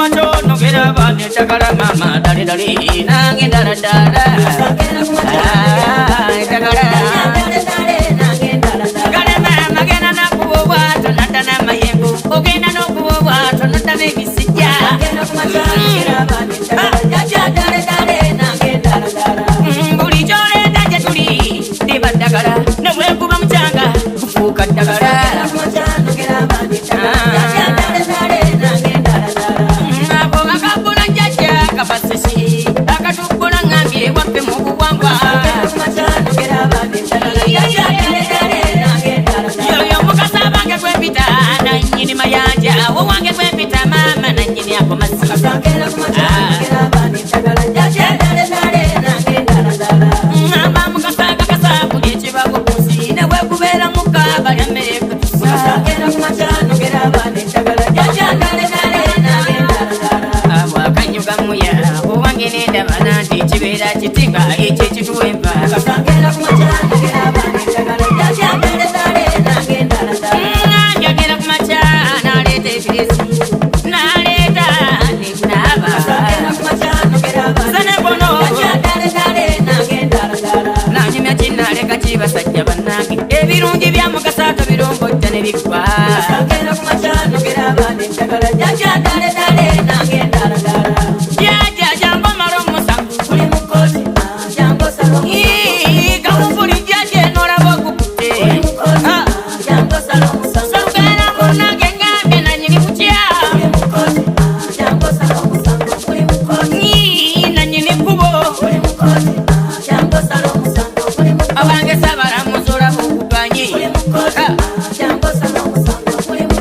kumacho nogera bane takala mama dali dali nange dala dala takala takala mama gena na kuwa tonata na mayengo ogena no kuwa tonata ne bisija kumacho nogera bane takala dala dala nange dala dala buli chole daje tuli dibadagala no we kuba mchanga kufuka takala kumacho nogera bane takala kapasisi akatubula ngambye wape mukuwangwa yoyo mukasa bange kwepita nanyini mayanja wowange kwepita mama nanyini ako masika amba mukasa kakasa kuli ekibago kunsi newe kubeera mukaba lyamere kutusa abwakanyugamuya owange nendabana nti kibeera kitiba ekyo ekituwemba njagera kumaca naleeta ebiresi naleeta nekunaba sanebono nanyumya kinaleka kibasajja bannange ebirungi bya mukasa tobirombojja ne bikwa abange sabara muzora mukuganyi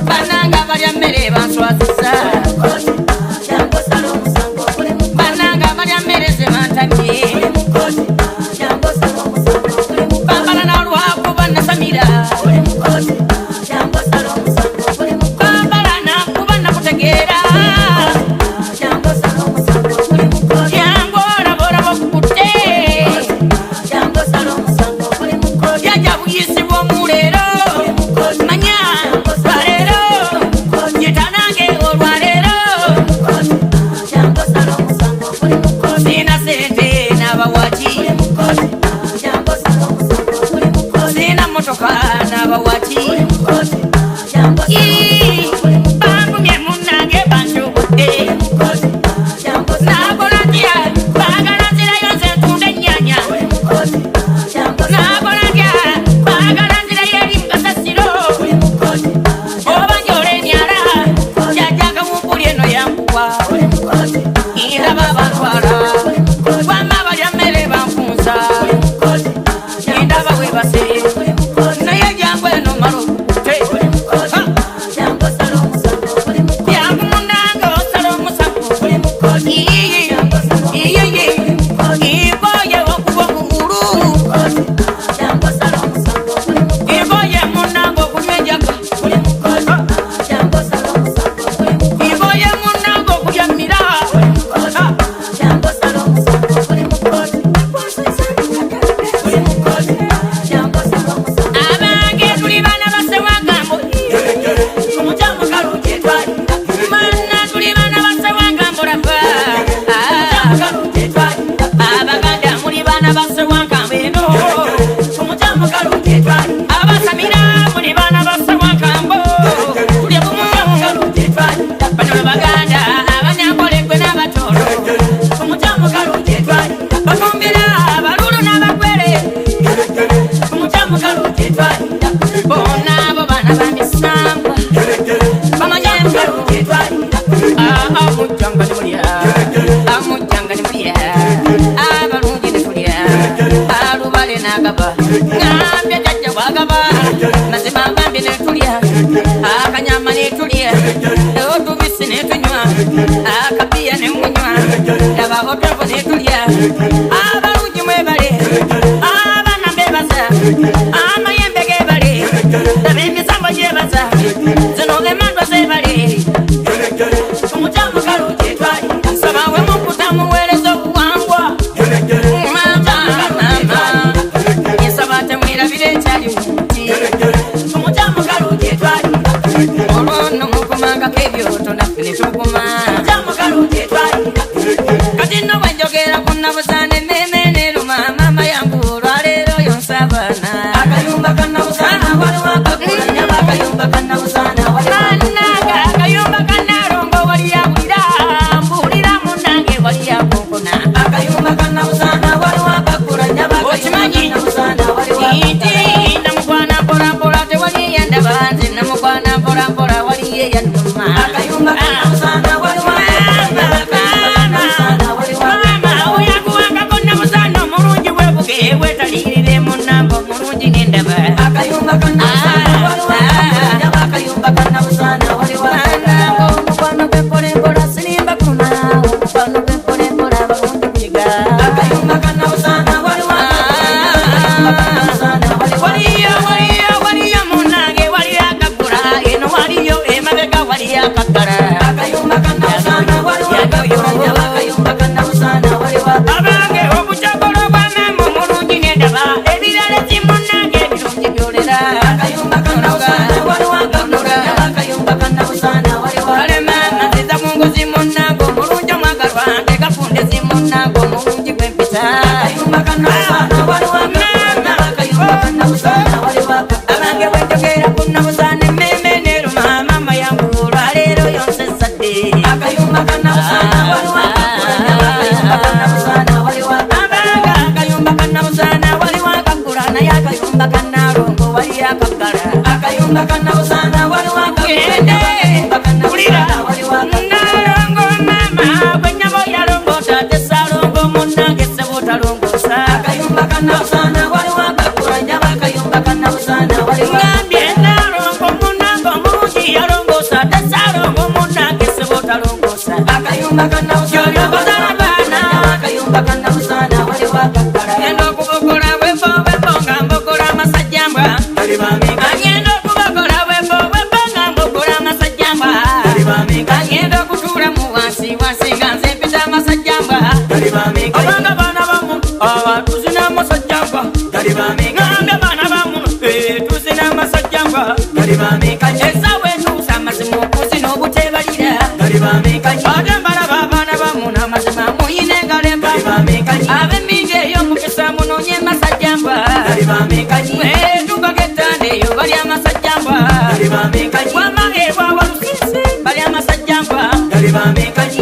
bananga balya mmere banswazisa bananga balya mmere zebantamye bambala nalwaku bannasamira bambala nakuba nakutegeera sina motoka n'abawaji bangumye munnange banjubudde nakola ntya baagala nzirayo nze ntunda ennyanya nakola ntya baagala nzirayo eri mukasasiro oba njola emyala jajjanga wumpuli eno yankuwa iraba bantwala wamma balya mmere banfunza ndaba bwe base naye jangu eno malo jangu munange osala omusango iboye okuba omugulu iboye munange okunywa enjaga iboye munange okulya mmira abasamira muli bana basawakambo tulya bano baganda abanyankolekwe n'abatolo omutamu kalunjetwali bafumbira abalulu n'abakwere omutamu kalunjetwali bona abo bana bamisambwa bamanyemu kalunjetwali amujjanga nemulya amujjanga nemulya abalungi netulya alubale n'agaba ngambye jajja bwagaba mazima ngambye netulya akanyama netulya otubisi netunywa akapiya nemunywa laba otovo netulya abalungi mwebale abana mbebaza amayembe gebale laba emisambo gyebaza zino emandwa zebale omutamu kalunjetwali sabawe mukutamuweereza obuwangwa nsabate mwirabire ekyali muti omutamu kalunjetwali olwono mukumangako ebyoto naffe netuguma yanuma akayumba kanabusana waliwo oyakuwanga konna musana omulungi webuge wetalirire munambo omulungi ngendaba akayumba kanabusana waliwo akayumba kanabusana waliwo omukwano gw'empolempola sirimba kunawo omukwano gw'empolempola balungi kuyiga akayumba kanabusana waliwo waliyo munange waliyo akagula eno waliyo emabega waliyo akagala akayumba kanabusana waliwo akayumba kanabusana waliwo abange obukyagolo bwamama omulungi nendaba ebirala kimunange ebirungi byolera akayumba kanabusana waliwo akayumba kanabusana waliwo ale mama nziza mungozi munange omulungi omwagalwa ntegafunda ezimunange omulungi gwempisa akayumba kanabusana waliwo akayumba kanabusana waliwo abange bwenjogera kunabusana emmeme neruma mama yangu olwaleero yonsesadde akayumba kanabusana waliwo akayumba kanabusana waliwo abanga akayumba kannabusana waliwo akagula naye akayumba kannalongo waliyo akagala akayumba kanabusana waliwo gende kulira nalongo mama gwenyabo yalongota tesalongo munange sebotalongosa akayumba kanabusana waliwo akakulanyaba akayumba kanabusana waliwo ngambye nalongo munange omulungi yalongosa tesalongo munange sebotalongosa akayumba kanabusana akayumba kanabusana waliwo akakala genda okubogola bwebo nga mbogola amasajjambwa agenda okubogola bwebo nga mbogola amasajjambwa agenda okutuulamu wansi nga nze mpita amasajjambwa obanga baana bamu tuzina amasajjambwa ngambye baana bamu tuzina amasajjambwa esaawa etuusa amazima okuzina obutebalira ate mbalaba abaana bamu n'amazima muyina engalemba ab'emminga ey'omukisa munoonye masajjambwa tukagettanda eyo bali amasajjambwa wama ebwawa lusisi bali amasajjambwa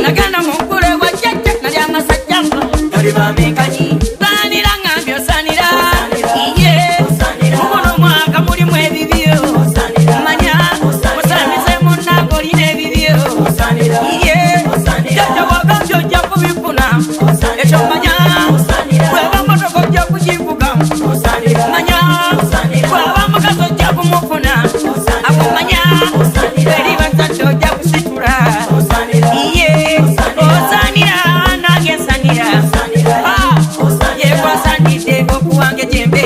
nagenda mu ggulu ewa jjajja nali amasajjambwa saanira ngambye osaanira iye mubuno mwaka mulimu ebibyo manya musaanize munnange olina ebibyo iye jjajja wagambye ojja kubifuna ekyo manya bweba motoka ojja kugivuga manya bwaba mukazi ojja kumufuna ako manya eri bazadde ojja kusitula iye osaanira nange nsanira yekwasaanidde okuwanga ejembe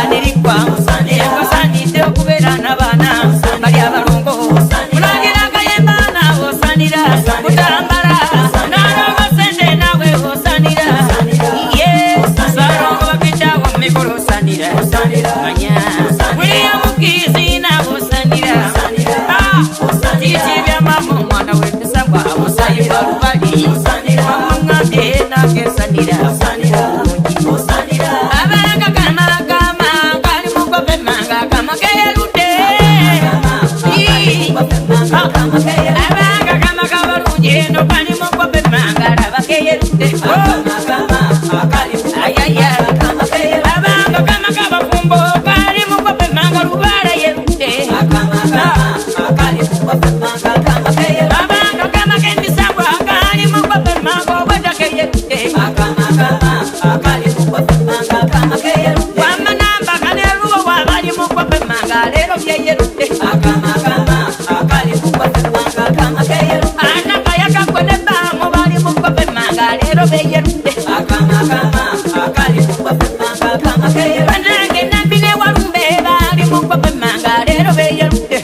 anirikwa yekwasaanidde okubeera n'abaana bali abalongo mulangira akayemba naawe osaanira kutambala nalongo sente naawe osaanira ye salongo bageddawo mmikolo osaanira manya wiliya mukizi naawe osaanira tiiti byamama omwana wekisabwa musayi balubali wamuŋambye nange nsanira abanga kama kali mukope manga kama keyerudde abanga kama kabalungi eno kali mukope manga laba keyerudde ayaya abanga kama kabafumbo kali mukope manga lubala yerudde abanga kama kendisabwa kali mukope manga obwedda keyerudde wamanamba kanerubo wabali mukope manga leero byeyerudde anakayakakwe nebbamu bali mukope manga leero beyerudde banange nabbi ne walumbe bali mukope manga leero beyerudde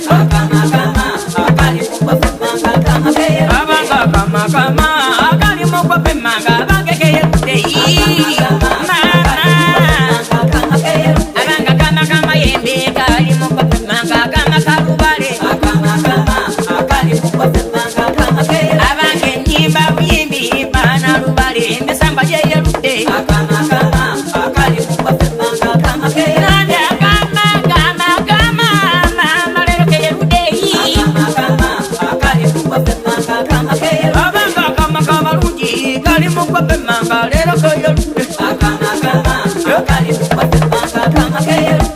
abanga kamakama akali mukope manga abange keyerudde abanga kamakama yembe kali mukope manga kama kalubale abange enyimba buyimbi bana lubale embesamba gyeyerudde nanda kama mama leero keyerudde abanga kama kabalungi kali mukope manga leero keyerudde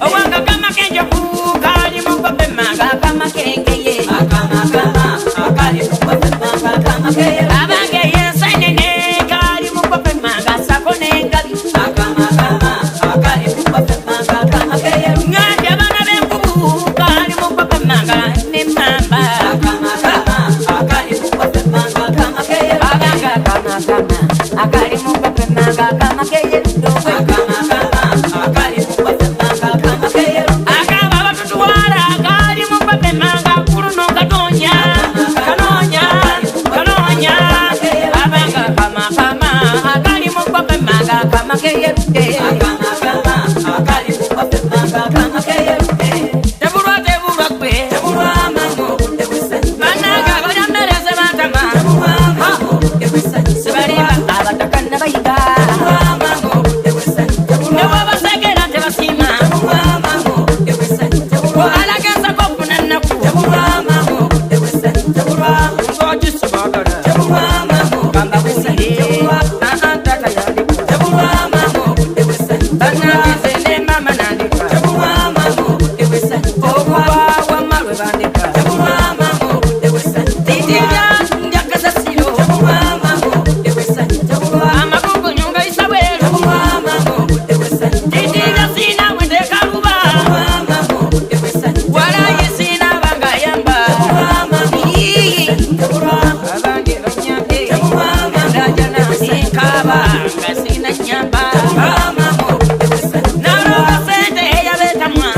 obwanga kama kenjoku kali mukope manga kama kengeye alageza kokuna naku tebulwa mama obudde tebulwa ngogisobagala tebulwa mama gamba busire tata yandika tebulwa mama obudde banagize ne mama nandika tebulwa mama obudde okuba wamma lwe bandika tebulwa mama obudde titibya njakasa siro tebulwa mama obudde tebulwa amagugu nyunga isabwero tebulwa mama obudde titibya sina mwendekaluba mama obudde walayi sina bangayamba abange banyambe ndajana nkaba nga sina nyamba nalonga sente eyabetamwa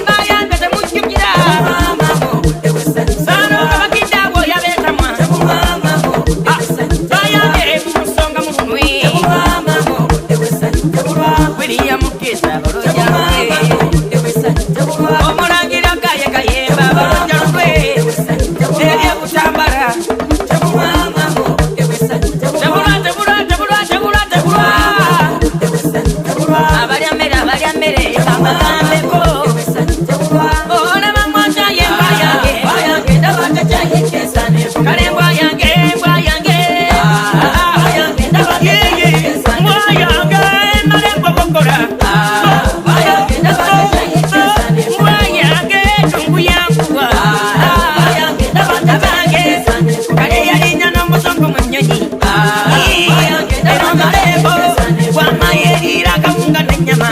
bayambe temujjukira salonga bakiddaabwe oyabetamwa bayambe mumusonga mulunwi wiriya mukisa balonjange omulangira gaye gayemba balonjalwe eryebutambala tebulwa abalya mmere amagambeko ona mamwaja yembwa yange kale mbwa yange mbwa yange mbwa yange malembo bokola mbwa yange tungu yankuwa abange kale yalinya n'omuzungu mu nnyonyi eno malembo wamayerira kawunga n'ennyama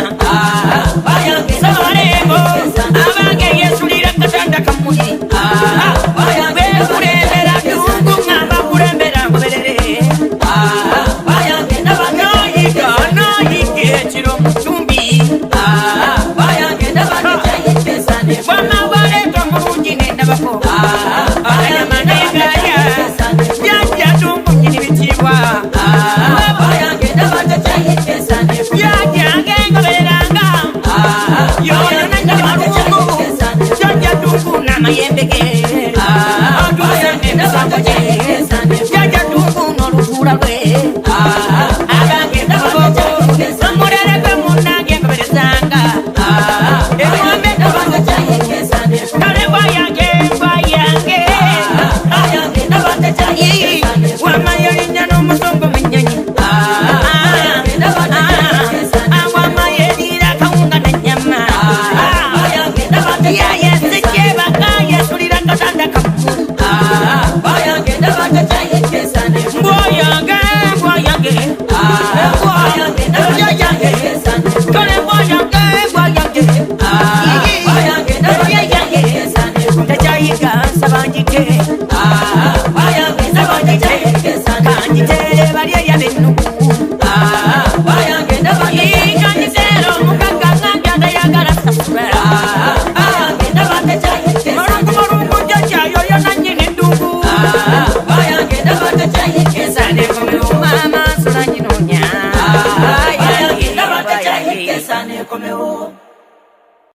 somalembo abange yesulira katanda kamuli bekulembera tungu ngamba kulembera ngoberere noyiga ekiro mutumbi wamawaleeta omulungi nendabako anyama negaya jajja tungu nyini bitibwa jajjange ngobereranga yoyo nanyamalungu jajja tungu n'amayembege atusenemisango gye jajja tungu n'olutuula lwe abange ndabako omuleleke munnange ngoberezanga eŋombe kale mbwa yange mbwa yange wamayolinya n'omuzungu mu nnyonyi wamayerira kawunga n'ennyama yayesikebaka yesulira katanda kamuli mbwa yange mbwa yange kale mbwa yange mbwa yange tekyayiga nsabangite kanjitere balyeya bennugu kanjitere omugagga ngambya tayagala sasula